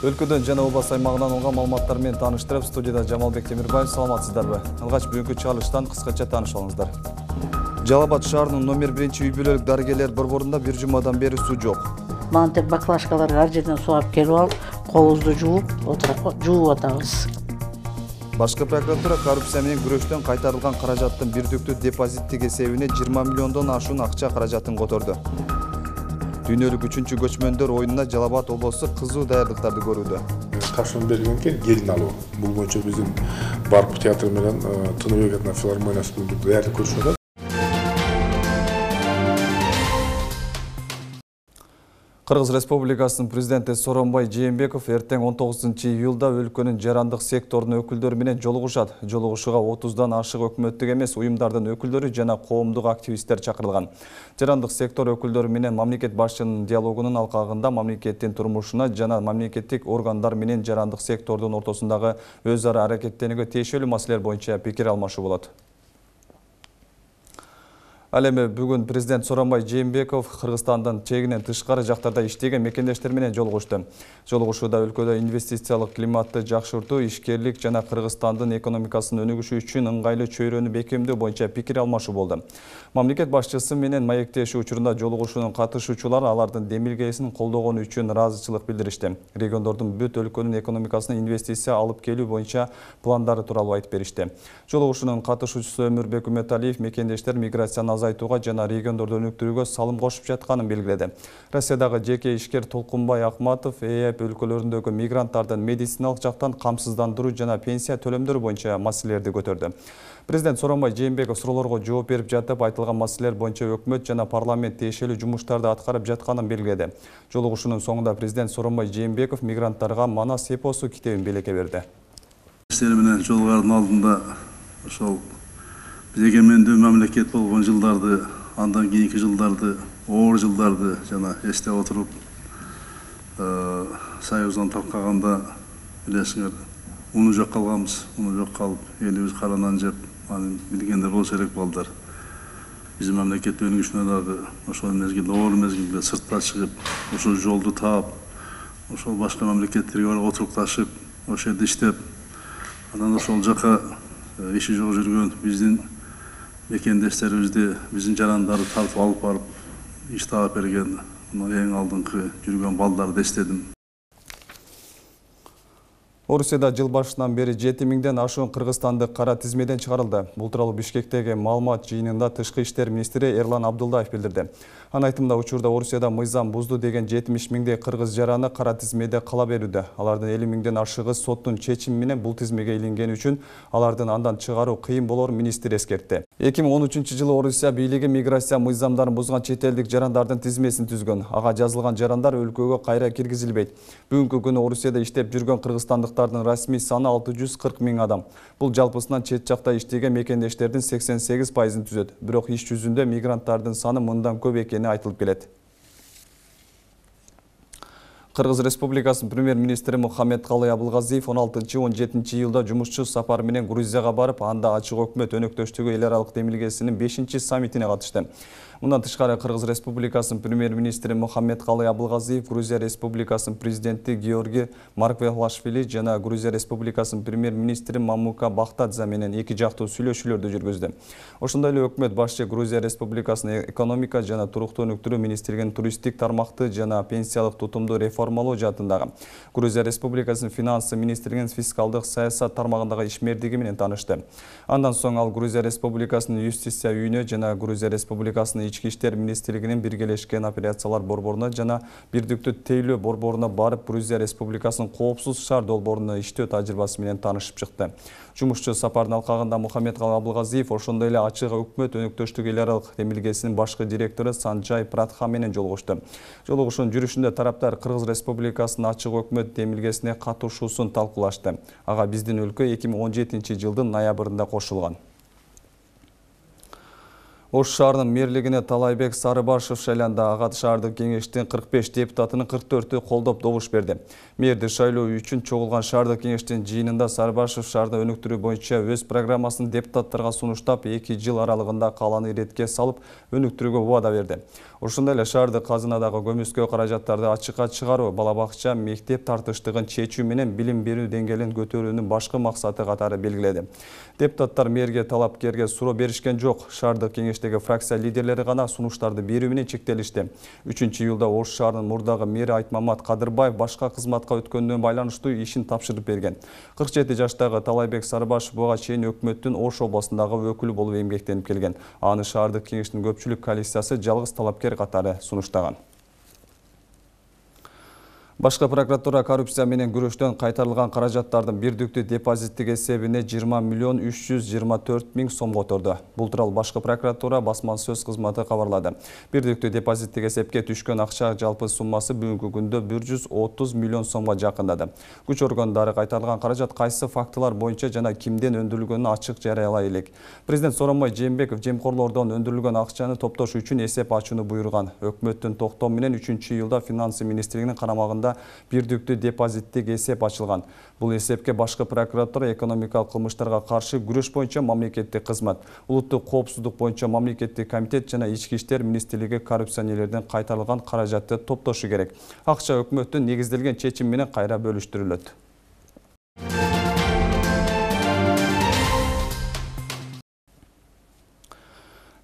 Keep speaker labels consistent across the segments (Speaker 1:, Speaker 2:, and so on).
Speaker 1: Өлкөдөн жана облас аймагынан алган маалыматтар менен тааныштырып, студияда Жамалбек Темирбаев, саламатсыздарбы? Алгач бүгүнкү чыгарылыштан кыскача тааныш алыңыздар. Жалал Абад шаарынын номер 1 үй бүлөлүк дарыгерлер борборунда бир жумадан бери суу жок.
Speaker 2: Мантип баклажкаларды ар жерден сууап келип алып, колубузду жууп атабыз.
Speaker 1: Башкы прокуратура коррупция менен күрөштөн кайтарылган каражаттын бирдиктүү депозиттик эсебине 20 миллиондон ашуун акча каражатын которду. Дүйнөлүк 3-чү көчмөндөр оюнуна Жалал Абад облусу кызуу даярдыктарды көрүүдө.
Speaker 3: Тапшырма берген келин алуу. Бул боюнча биздин Барк театр менен Тыныбек атынан филармониясы менен даярдык көрүшүп атат.
Speaker 1: Кыргыз Республикасынын президенти Сооронбай Жээнбеков эртең 19-июлда өлкөнүн жарандык секторунун өкүлдөрү менен жолугушат. Жолугушууга 30дан ашык өкмөттүк эмес уюмдардын өкүлдөрү жана коомдук активисттер чакырылган. Жарандык сектор өкүлдөрү менен мамлекет башчынын диалогунун алкагында мамлекеттин турмушуна жана мамлекеттик органдар менен жарандык сектордун ортосундагы өз ара аракеттенүүгө тиешелүү маселелер боюнча пикир алмашуу болот. Ал эми бүгүн президент Сооронбай Жээнбеков Кыргызстандын чегинен тышкары жактарда иштеген мекендештер менен жолугушту. Жолугушууда өлкөдө инвестициялык климатты жакшыртуу, ишкерлик жана Кыргызстандын экономикасынын өнүгүшү үчүн ыңгайлуу чөйрөнү бекемдөө боюнча пикир алмашуу болду. Мамлекет башчысы менен маектешүү учурунда жолугушуунун катышуучулары алардын демилгесин колдогону үчүн ыраазычылык билдиришти. Региондордун бүт өлкөнүн экономикасына инвестиция алып келүү боюнча пландары тууралуу айтып беришти. Жолугушуунун катышуучусу Өмүрбек Үмөталиев мекендештер миграцияны азайтууга жана региондорду өнүктүрүүгө салым кошуп жатканын белгиледи. Россиядагы жеке ишкер Толкунбай Акматов ЭЭП өлкөлөрүндөгү мигранттардын медициналык жактан камсыздандыруу жана пенсия төлөмдөрү боюнча маселелерди көтөрдү. Президент Сооронбай Жээнбеков суроолорго жооп берип жатып, айтылган маселелер боюнча өкмөт жана парламент тиешелүү жумуштарды аткарып жатканын белгиледи. Жолугушуунун соңунда президент Сооронбай Жээнбеков мигранттарга Манас эпосу китебин белекке берди.
Speaker 4: Силер менен жолугардын алдында ошол биз эгемендүү мамлекет болгон жылдарды, андан кийинки жылдарды, оор жылдарды жана эстеп отуруп, Союздан таркаганда билесиңер, уну жок калганбыз, уну жок калып, элибиз каранан жеп, аны билгендер болсо керек балдар. Биздин мамлекет өнүгүшүнө дагы ошол мезгилде, оор мезгилде сыртка чыгып, ошол жолду таап, ошол башка мамлекеттерге барып отурукташып, ошол жерде иштеп, анан ошол жака иши жок жүргөн биздин мекендештерибизди, биздин жарандарды тартып алып барып, иш таап берген, эң алдыңкы жүргөн балдарды эстедим.
Speaker 1: Орусияда жыл башынан бери 7000ден ашуун кыргызстандык кара тизмеден чыгарылды. Бул тууралуу Бишкектеги маалымат жыйынында Тышкы иштер министри Эрлан Абдулдаев билдирди. Анын айтымында учурда Орусияда мыйзам бузду деген 70 миңдей кыргыз жараны кара тизмеде кала берүүдө. Алардын 50 миңден ашыгы соттун чечими менен бул тизмеге илингени үчүн алардын андан чыгаруу кыйын болорун министр эскертти. 2013-жылы Орусия бийлиги миграция мыйзамдарын бузган чет элдик жарандардын тизмесин түзгөн. Ага жазылган жарандар өлкөгө кайра киргизилбейт. Бүгүнкү күнү Орусияда иштеп жүргөн кыргызстандыктардын расмий саны 640 миң адам. Бул жалпысынан чет жакта иштеген мекендештердин 88%-ын түзөт. Бирок иш жүзүндө мигранттардын саны мындан көп экени айтылып келет. Кыргыз Республикасынын премьер-министри Мухаммедкалый Абылгазиев 16-17 июлда жумушчу сапар менен Грузияга барып, анда ачык өкмөт өнөктөштүгү эл аралык демилгесинин 5-саммитине катышты. Мындан тышкары Кыргыз Республикасынын премьер-министри Мухаммедкалый Абылгазиев, Грузия Республикасынын президенти Георгий Марквелашвили жана Грузия Республикасынын премьер-министри Мамука Бахтадзе менен эки жактуу сүйлөшүүлөрдү жүргүздү. Ошондой эле өкмөт башчы Грузия Республикасынын экономика жана туруктуу өнүктүрүү министрлигинин туристтик тармакты жана пенсиялык тутумду реформалоо жаатындагы, Грузия Республикасынын финансы министрлигинин фискалдык саясат тармагындагы ишмердиги менен таанышты. Андан соң ал Грузия Республикасынын юстиция үйүнө жана Грузия Республикасынын Ички иштер министрлигинин биргелешкен операциялар борборуна жана бирдиктүү тейлөө борборуна барып, Грузия Республикасынын коопсуз шаар долбоорунда иштөө тажрыйбасы менен таанышып чыкты. Жумушчу сапардын алкагында Мухаммедкалый Абылгазиев ошондой эле ачык өкмөт өнөктөштүгү эл аралык демилгесинин башкы директору Санжай Пратха менен жолугушту. Жолугушуунун жүрүшүндө тараптар Кыргыз Республикасынын ачык өкмөт демилгесине катышуусун талкуулашты. Ага биздин өлкө 2017-жылдын ноябрында кошулган. Ош шаарынын мэрлигине Талайбек Сарыбашев шайланды. Ага шаардык кеңештин 45 депутатынын 44-ü колдоп добуш берди. Мэрди шайлоо үчүн чогулган шаардык кеңештин жыйынында Сарыбашев шаарды өнүктүрүү боюнча өз программасын депутаттарга сунуштап, 2 жыл аралыгында каланы иретке салып өнүктүрүүгө убада берди. Ошондой эле шаардык казынадагы көмүскө каражаттарды ачыкка чыгаруу, бала бакча, мектеп тартыштыгын чечүү менен билим берүү деңгээлин көтөрүүнүн башкы максаты катары белгиледи. Депутаттар мэрге талапкерге суроо беришкен жок. Шаардык кеңештеги фракция лидерлери гана сунуштарды берүү менен чектелишти. 3-июлда Ош шаарынын мурдагы мэри Айтмамат Кадырбаев башка кызматка өткөнүнө байланыштуу ишин тапшырып берген. 47 жаштагы Талайбек Сарыбашев буга чейин өкмөттүн Ош областындагы өкүлү болуп эмгектенип келген. Аны шаардык кеңештин көпчүлүк коалициясы жалгыз талапкер катары сунуштаган. Башкы прокуратура коррупция менен күрөштөн кайтарылган каражаттардын бирдиктүү депозиттик эсебине 20 миллион 324 миң сом которду. Бул тууралуу башкы прокуратура басма сөз кызматы кабарлады. Бирдиктүү депозиттик эсепке түшкөн акча жалпы суммасы бүгүнкү күндө 130 миллион сомго жакындады. Күч органдары кайтарылган каражат кайсы фактылар боюнча жана кимден өндүрүлгөнүн ачык жарыялай элек. Президент Сооронбай Жээнбеков жемкорлордон өндүрүлгөн акчаны топтош үчүн эсеп ачууну буйруган. Өкмөттүн токтому менен 3-июлда финансы министрлигинин карамагында бирдиктүү депозиттик эсеп ачылган. Бул эсепке башкы прокуратура экономикалык кылмыштарга каршы күрөш боюнча мамлекеттик кызмат, улуттук коопсуздук боюнча мамлекеттик комитет жана ички иштер министрлиги коррупционерлерден кайтарылган каражатты топтошу керек. Акча өкмөттүн негизделген чечими менен кайра бөлүштүрүлөт.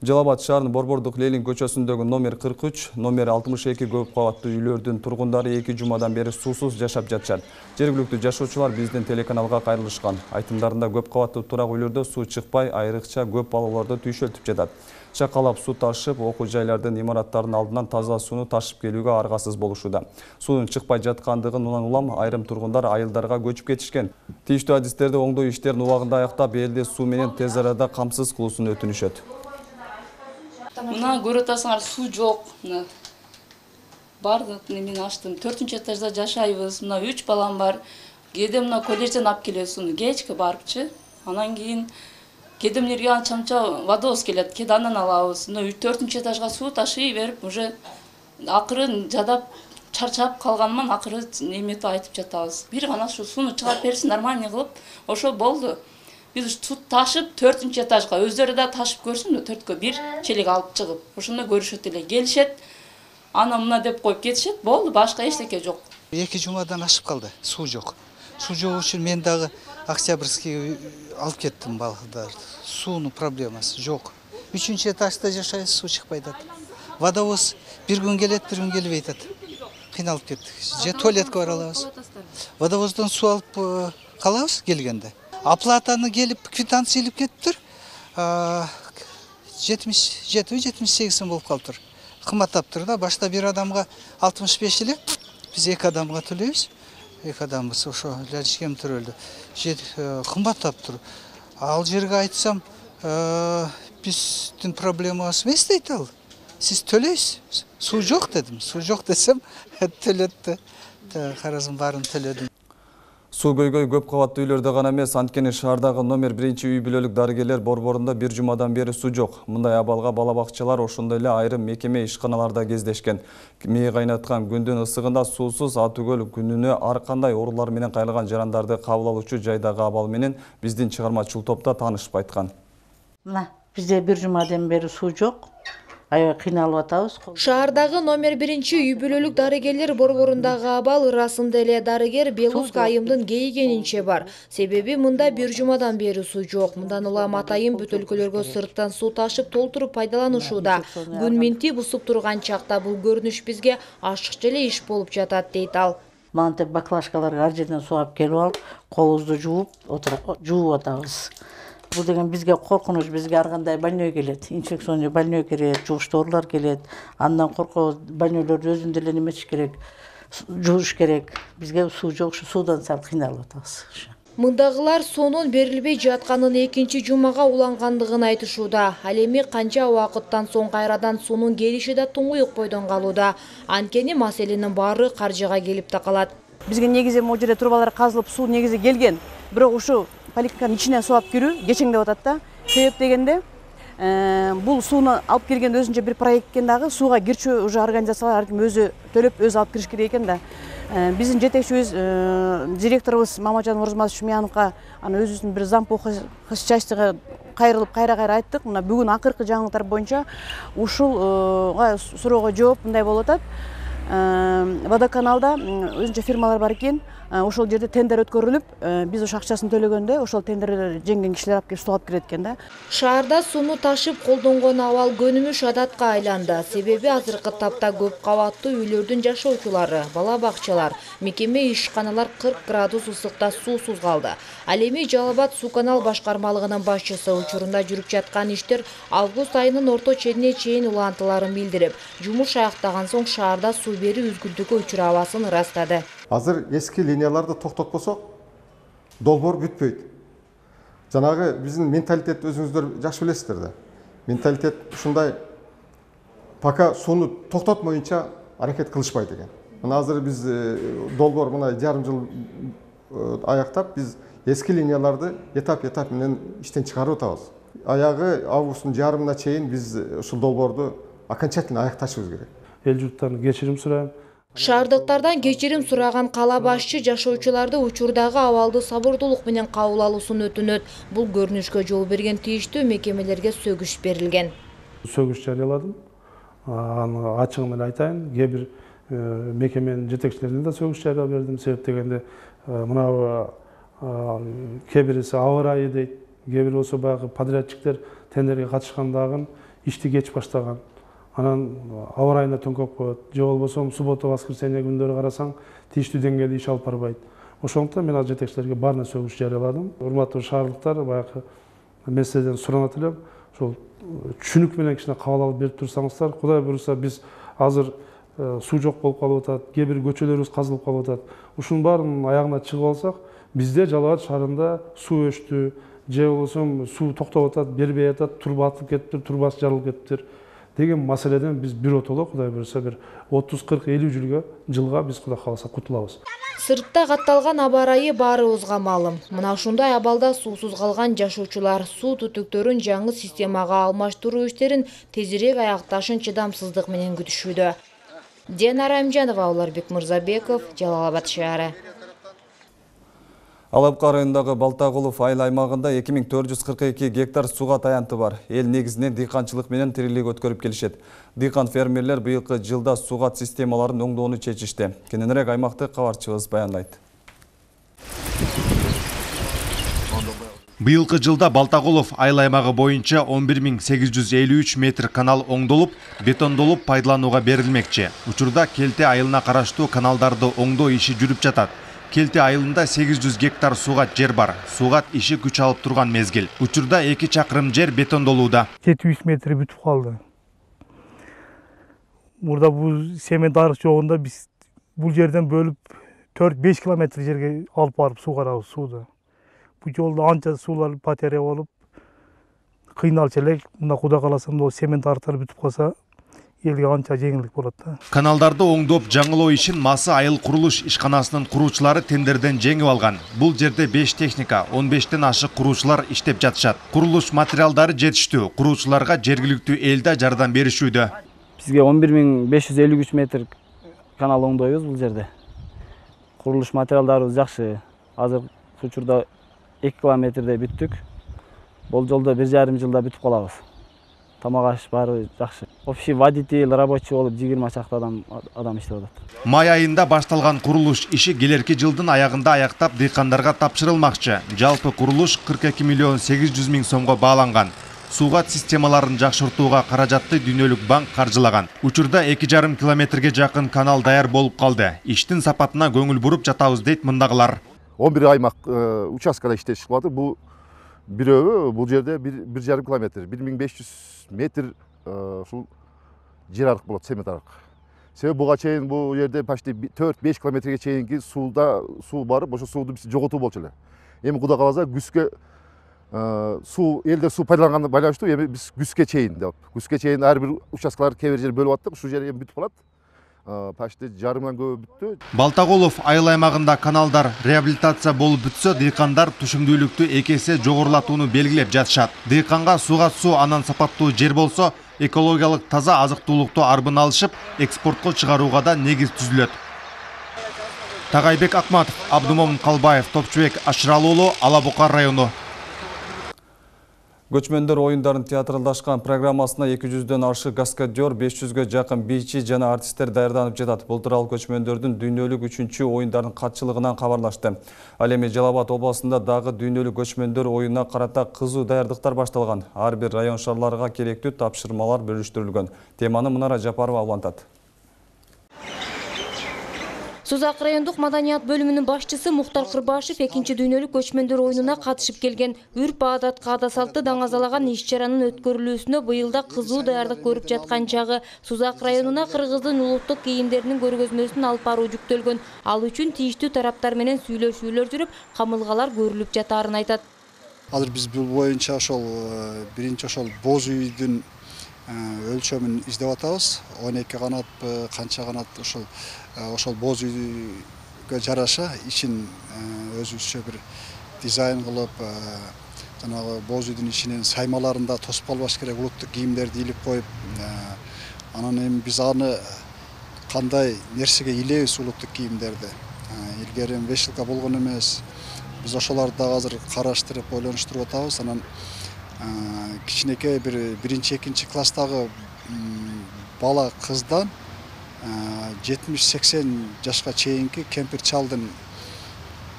Speaker 1: Жалал Абад шаарынын Борбордук Ленин көчөсүндөгү номер 43, номер 62 көп кабаттуу үйлөрдүн тургундары 2 жумадан бери суусуз жашап жатышат. Жергиликтүү жашоочулар биздин телеканалга кайрылышкан. Айтымдарында көп кабаттуу турак үйлөрдө суу чыкпай, айрыкча көп балаларды түйшөлтүп жатат. Чакалап суу ташып, окуу жайлардын имараттарынын алдынан таза сууну ташып келүүгө аргасыз болушууда. Суунун чыкпай жаткандыгын улам айрым тургундар айылдарга көчүп кетишкен. Тийиштүү адистерди оңдоо иштерин убагында аяктап, элди суу менен тез арада камсыз кылуусун өтүнүшөт.
Speaker 5: Мына көрүп атасыңар, суу жок. Бардык мен аштым. 4-этажда жашайбыз. Мына 3 балам бар. Кээде мына колледжден алып келет сууну, кечке барыпчы. Анан кийин кээде мынерге анча водовоз келет, кээде андан алабыз. Мына 4-этажга суу ташый берип, уже акыры жадап чарчап калганман, акыры неметип айтып жатабыз. Бир гана ушу сууну чыгарып берсин, нормальный кылып, ошо болду. Биз суу ташып 4-этажга, өздөрү да ташып көрсүн, 4кө бир челек алып чыгып, ошондо көрүшөт эле, келишет. Ана мына деп коюп кетишет, болду, башка эчтеке жок.
Speaker 6: 2 жумадан ашып калды, суу жок. Суу жок үчүн мен дагы Октябрьский алып кеттим балдарды. Суунун проблемасы жок. 3-этажда жашайбыз, суу чыкпай атат. Водовоз бир күн келет, бир күн келбей атат. Кыйналып кеттик. Же туалетке бара алабыз. Водовоздон суу алып калабыз келгенде. Оплатаны келип квитанция илип кетиптир. 77-78 сом болуп калыптыр. Кымбаттаптыр да, башта бир адамга 65 эле, биз 2 адамга төлөйбүз. 2 адамбыз, ошо лечкем төрөлдү. Кымбаттаптыр. Ал жерге айтсам, биздин проблемабыз эмес дейт ал. Сиз төлөйсүз. Суу жок дедим. Суу жок десем, төлөттү. Каразым баарын төлөдүм.
Speaker 1: Суу көйгөй көп кабаттуу үйлөрдө гана эмес, анткени шаардагы номер 1 үй бүлөлүк дарыгерлер борборунда 1 жумадан бери суу жок. Мындай абалга бала бакчалар, ошондой эле айрым мекеме ишканаларда кездешкен. Мээ кайнаткан күндүн ысыгында суусуз атүгөл күнүнө ар кандай оорулар менен кайрылган жарандарды кабыл алуучу жайдагы абал менен биздин чыгармачыл топта таанышып айткан.
Speaker 2: Мына бизде 1 жумадан бери суу жок. Аябай кыйналып атабыз.
Speaker 7: Шаардагы номер 1 үй бүлөлүк дарыгерлер борборундагы абал ырасында эле дарыгер Белуска айымдын кейигенинче бар. Себеби мында 1 жумадан бери суу жок. Мындан улам атайын бүт өлкөлөргө сырттан суу ташып толтуруп пайдаланышууда. Күн минти бусуп турган чакта бул көрүнүш бизге ашыкча эле иш болуп жатат дейт ал.
Speaker 2: Мантип баклажкаларга ар жерден суу алып келип алып, колубузду жууп атабыз. Бул деген бизге коркунуч, бизге ар кандай больной келет, инфекционный больной келет, жугуштуу оорулар келет. Андан коркобуз, больнойлорду өзүндө эле неметиш керек, жууш керек. Бизге суу жок, суудан сал кыйналып атабыз.
Speaker 7: Мындагылар суунун берилбей жатканын 2 жумага улангандыгын айтышууда. Ал эми канча убакыттан соң кайрадан суунун келиши да туңуюк бойдон калууда. Анткени маселенин баары каржыга келип такалат.
Speaker 8: Бизге негизи могу жерде трубалар казылып, суу негизи келген. Бирок ушу поликлиниканын ичине суу алып кирүү кечеңдеп атат да. Себеп дегенде Бул сууну алып келген өзүнчө бир проект экен дагы, сууга кирчү уже организациялар ар ким өзү төлөп өзү алып кириш керек экен да. Биздин жетекчибиз директорубуз Мамаджан Орозмаз Шумяновго аны өзүбүздүн бир зампу частьтыга кайрылып кайра айттык. Мына бүгүн акыркы жаңылыктар боюнча ушулга суроого жооп мындай болуп атат. Водоканалда өзүнчө фирмалар бар экен. Ошол жерде тендер өткөрүлүп, биз ошо акчасын төлөгөндө ошол тендерди жеңген кишилер алып келип суу алып кирет экен да.
Speaker 7: Шаарда сууну ташып колдонгон абал көнүмүш адатка айланды. Себеби азыркы тапта көп кабаттуу үйлөрдүн жашоочулары, бала бакчалар, мекеме ишканалар 40 градус ысыкта суусуз калды. Ал эми Жалал Абад суу канал башкармалыгынын башчысы учурунда жүрүп жаткан иштер август айынын орто ченине чейин улантыларын билдирип, жумуш аяктаган соң шаарда суу берүү үзгүлтүккө учурабасын ырастады.
Speaker 9: Азыр эски линияларды токтотпосок, долбоор бүтпөйт. Жанагы биздин менталитет өзүңүздөр жакшы билесиздер да. Менталитет ушундай пока сууну токтотмоюнча аракет кылышпайт экен. Мына азыр биз долбоор мына жарым жыл аяктап, биз эски линияларды этап менен иштен чыгарып атабыз. Аягы августтун жарымына чейин биз ушул долбоорду окончательно аякташыбыз керек.
Speaker 10: Эл журттан кечирим сурайм.
Speaker 7: Шаардыктардан кечирим сураган кала башчы жашоочуларды учурдагы абалды сабырдуулук менен кабыл алуусун өтүнөт. Бул көрүнүшкө жол берген тийиштүү мекемелерге сөгүш берилген.
Speaker 10: Сөгүш жарыяладым. Аны ачыгы менен айтайын, кээ бир мекеменин жетекчилерине да сөгүш жарыялап бердим. Себеп дегенде мына кээ бириси аба ырайы дейт, кээ бир болсо баягы подрядчиктер тендерге катышкандагы ишти кеч баштаган. Анан аба ырайына төңкөп коет. Же болбосо суббота, воскресенье күндөрү карасаң, тийиштүү деңгээлде иш алып барбайт. Ошондуктан мен азыр жетекчилерге баарына сөгүш жарыяладым. Урматтуу шаардыктар, баягы мен сиздерден суранат элем, ошол түшүнүк менен кичине кабыл алып берип турсаңыздар. Кудай буйруса биз азыр суу жок болуп калып атат, кээ бир көчөлөрүбүз казылып калып атат. Ушунун баарынын аягына чыгып алсак, бизде Жалал Абад шаарында суу өчтү, же болбосо суу токтоп атат, бербей атат, труба атылып кетиптир, трубасы жарылып кетиптир деген маселеден биз биротоло Кудай буйруса бир 30-40-50 жылга биз Кудай кааласа кутулабыз.
Speaker 7: Сыртта катталган аба ырайы баарыбызга маалым. Мына ушундай абалда суусуз калган жашоочулар суу түтүктөрүн жаңы системага алмаштыруу иштерин тезирээк аякташын чыдамсыздык менен күтүшүүдө. Динара Амжанова, Уларбек Мырзабеков, Жалал Абад шаары.
Speaker 1: Алапка районундагы Балтагулов айыл аймагында 2442 гектар сууга таянты бар. Эл негизинен дыйканчылык менен тирилик өткөрүп келишет. Дыйкан фермерлер быйылкы жылда суугат системаларын оңдоону чечишти. Кененирээк аймакты кабарчыбыз баяндайт.
Speaker 11: Быйылкы жылда Балтагулов айыл аймагы боюнча 11853 метр канал оңдолуп, бетондолуп пайдаланууга берилмекчи. Учурда Келте айылына караштуу каналдарды оңдоо иши жүрүп жатат. Келте айылында 800 гектар суугат жер бар. Суугат иши күч алып турган мезгил. Учурда 2 чакырым жер бетондолууда.
Speaker 12: 700 метр бүтүп калды. Мурда бул семен арык жогунда биз бул жерден бөлүп 4-5 километр жерге алып барып суугарабыз сууду. Бул жолда анча суулар потеря болуп кыйналчу элек. Мына Кудай кааласа мына семен арыктар бүтүп калса элге анча жеңилдик болот да.
Speaker 11: Каналдарды оңдоп жаңылоо ишин Масы айыл курулуш ишканасынын куруучулары тендерден жеңип алган. Бул жерде 5 техника, 15тен ашык куруучулар иштеп жатышат. Курулуш материалдары жетиштүү, куруучуларга жергиликтүү эл да жардам беришүүдө.
Speaker 13: Бизге 11553 метр канал оңдойбуз бул жерде. Курулуш материалдарыбыз жакшы. Азыр учурда 2 километрде бүттүк. Болжолдо 1,5 жылда бүтүп калабыз. Тамак аш баары жакшы. Общий водитель, рабочий болуп 20 чакты адам иштеп атат.
Speaker 11: Май айында башталган курулуш иши келерки жылдын аягында аяктап дыйкандарга тапшырылмакчы. Жалпы курулуш 42 миллион 800 миң сомго бааланган. Суугат системаларын жакшыртууга каражатты Дүйнөлүк банк каржылаган. Учурда 2,5 километрге жакын канал даяр болуп калды. Иштин сапатына көңүл буруп жатабыз дейт мындагылар.
Speaker 14: 11 аймак участкада иштешип калат. Бул бирөө бул жерде 1,5 километр, 1500 метр ушул жер арык болот, семет арык. Себеби буга чейин бул жерде почти 4-5 километрге чейинки суу барып, ошо сууду биз жоготуу болчу эле. Эми Кудай кааласа күзгө суу элдер суу пайдаланганына байланыштуу, эми биз күзгө чейин ар бир участкалар кээ бир жер бөлүп аттык, ушул жер эми бүтүп калат. почти жарымдан көбі бүттү.
Speaker 11: Балтагулов айыл аймагында каналдар реабилитация болуп бүтсө, дыйкандар түшүмдүүлүктү 2 эсе жогорулатууну белгилеп жатышат. Дыйканга сууга суу анан сапаттуу жер болсо, экологиялык таза азык-туулукту арбын алышып, экспортко чыгарууга да негиз түзүлөт. Тагайбек Акматов, Абдумомун Калбаев, Топчубек Ашыралы уулу, Ала Бука району.
Speaker 1: Көчмөндөр оюндарын театралдашкан программасына 200дөн аршы каскадер, 500ге жакын бийчи жана артисттер даярданып жатат. Бул тууралуу көчмөндөрдүн дүйнөлүк 3-чү оюндардын катчылыгынан кабарлашты. Ал эми Жалал Абад областында дагы дүйнөлүк көчмөндөр оюнуна карата кызуу даярдыктар башталган. Ар бир район шаарларга керектүү тапшырмалар бөлүштүрүлгөн. Теманы Мунара Жапарова улантат.
Speaker 7: Сузак райондук маданият бөлүмүнүн башчысы Мухтар Кырбашев 2-чи дүйнөлүк көчмөндөр оюнуна катышып келген. Үрп-адат, каада салты даңазалаган иш-чаранын өткөрүлүүсүнө быйылда кызуу даярдык көрүп жаткан чагы. Сузак районуна кыргыздын улуттук кийимдеринин көргөзмөсүн алып баруу жүктөлгөн. Ал үчүн тийиштүү тараптар менен сүйлөшүүлөр жүрүп, камылгалар көрүлүп жатаарын айтат.
Speaker 15: Азыр биз бул боюнча ошол биринчи ошол боз үйдүн өлчөмүн издеп атабыз. 12 канат, канча канат ошол боз үйгө жараша ичин өзүбүзчө бир дизайн кылып, жанагы боз үйдүн ичинин саймаларында тосуп калбаш керек улуттук кийимдерди илип коюп, анан эми биз аны кандай нерсеге илебиз улуттук кийимдерди. Илгери 5 жылга болгон эмес. Биз ошолорду дагы азыр караштырып, ойлонуштуруп атабыз. Анан кичинекей бир 1-2 класстагы бала кыздан 70-80 жашка чейинки кемпир чалдын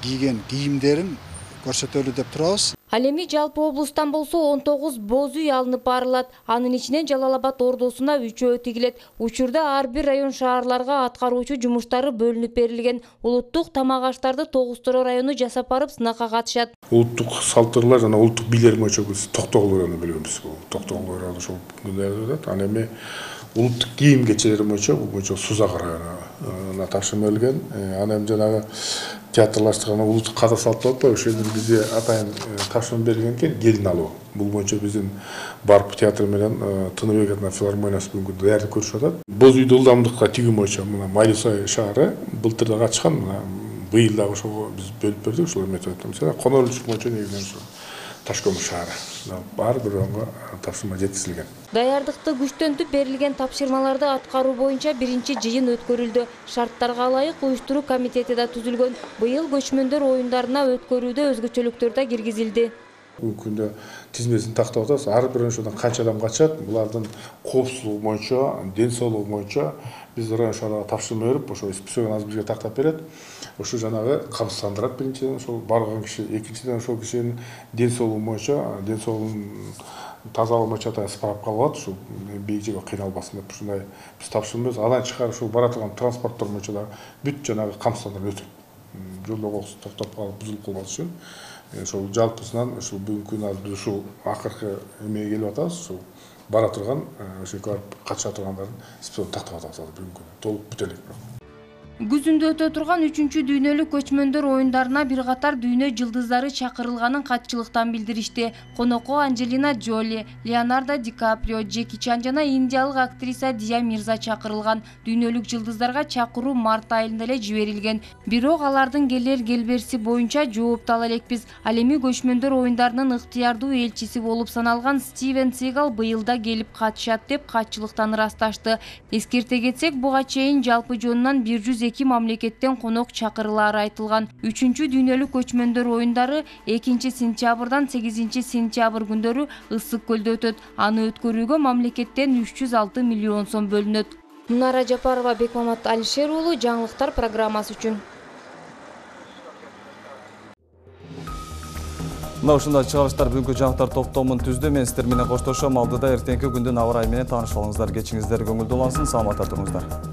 Speaker 15: кийген кийимдерин көрсөтөлү деп турабыз.
Speaker 7: Ал эми жалпы облустан болсо 19 боз үй алынып барылат. Анын ичинен Жалал Абад ордосуна 3-өө тигилет. Учурда ар бир район шаарларга аткаруучу жумуштары бөлүнүп берилген. Улуттук тамак аштарды Тогуз-Тороо району жасап барып сынакка катышат.
Speaker 3: Улуттук салттарлар жана улуттук бийлер боюнча биз токтогул ойраны билебиз. Токтогул ойраны ошол күндөрдө анан эми улуттук кийим кечелери боюнча бул боюнча Сузак районуна тапшырма берилген. Анан жанагы театрлаштырган улуттук каада салт болуп ошол жерде бизге атайын тапшырма берилген экен келин алуу. Бул боюнча биздин Барп театр менен Тыныбек атынан филармониясы бүгүнкү даярдык көрүшүп атат. Боз үйдү ылдамдыкка тигүү боюнча мына Майлысай шаары былтыр да катышкан, мына быйыл да ошого биз бөлүп бердик, ошол метод. Мисалы Конолчук боюнча негизинен ошо Ташкөмүр шаары. Бар бир районго тапшырма жеткизилген.
Speaker 7: Даярдыкты күчтөнтүп берилген тапшырмаларды аткаруу боюнча биринчи жыйын өткөрүлдү. Шарттарга ылайык уюштуруу комитети да түзүлгөн. Быйыл көчмөндөр оюндарына өткөрүүдө өзгөчөлүктөр да киргизилди.
Speaker 3: Бүгүнкү күндө тизмесин тактап атабыз. Ар бир ошондон канча адам катышат, булардын коопсуздугу боюнча, ден соолугу боюнча биз район шаарга тапшырма берип, ошо списогун азыр бизге тактап берет. Ошо жанагы камсыздандырат биринчиден, ошол барган киши, экинчиден ошол кишинин ден соолугу боюнча, ден соолугун тазалыгы боюнча справка алып, ушул бийжеге кыйналбасын деп ушундай биз тапшырма беребиз. Андан тышкары ушул бара турган транспорттор боюнча да бүт жанагы камсыздандырып өтөт. Жолдо кокус токтоп калып бузулуп калбаш үчүн. Ошол жалпысынан ушул бүгүнкү күнү биз ушул акыркы эмеге келип атабыз. Ушул бара турган, ошол барып катыша тургандардын списогун тактап атабыз бүгүнкү күнү. Толук бүтө элек.
Speaker 7: Күзүндө өтө турган 3-чү дүйнөлүк көчмөндөр оюндарына бир катар дүйнө жылдыздары чакырылганын катчылыктан билдиришти. Конокко Анджелина Джоли, Леонардо Ди Каприо, Джеки Чан жана индиялык актриса Дия Мирза чакырылган. Дүйнөлүк жылдыздарга чакыруу март айында эле жиберилген. Бирок алардын келер-келберси боюнча жоопту ала элекпиз. Ал эми көчмөндөр оюндарынын ыктыярдуу элчиси болуп саналган Стивен Сигал быйылда келип катышат деп катчылыктан ырасташты. Эскерте кетсек, буга чейин жалпы жонунан 102 мамлекеттен конок чакырылары айтылган. 3-чү дүйнөлүк көчмөндөр оюндары 2-сентябрдан 8-сентябрь күндөрү Ысык көлдө өтөт. Аны өткөрүүгө мамлекеттен 306 миллион сом бөлүнөт. Мунара Жапарова, Бекмамат Алишер уулу, жаңылыктар программасы үчүн.
Speaker 1: Мына ушундай чыгарыштар бүгүнкү жаңылыктар топтомун түздү. Мен сиздер менен коштошом. Алдыда эртеңки күндүн аба ырайы менен таанышып алыңыздар. Кечиңиздер көңүлдүү улансын. Саламатта туруңуздар.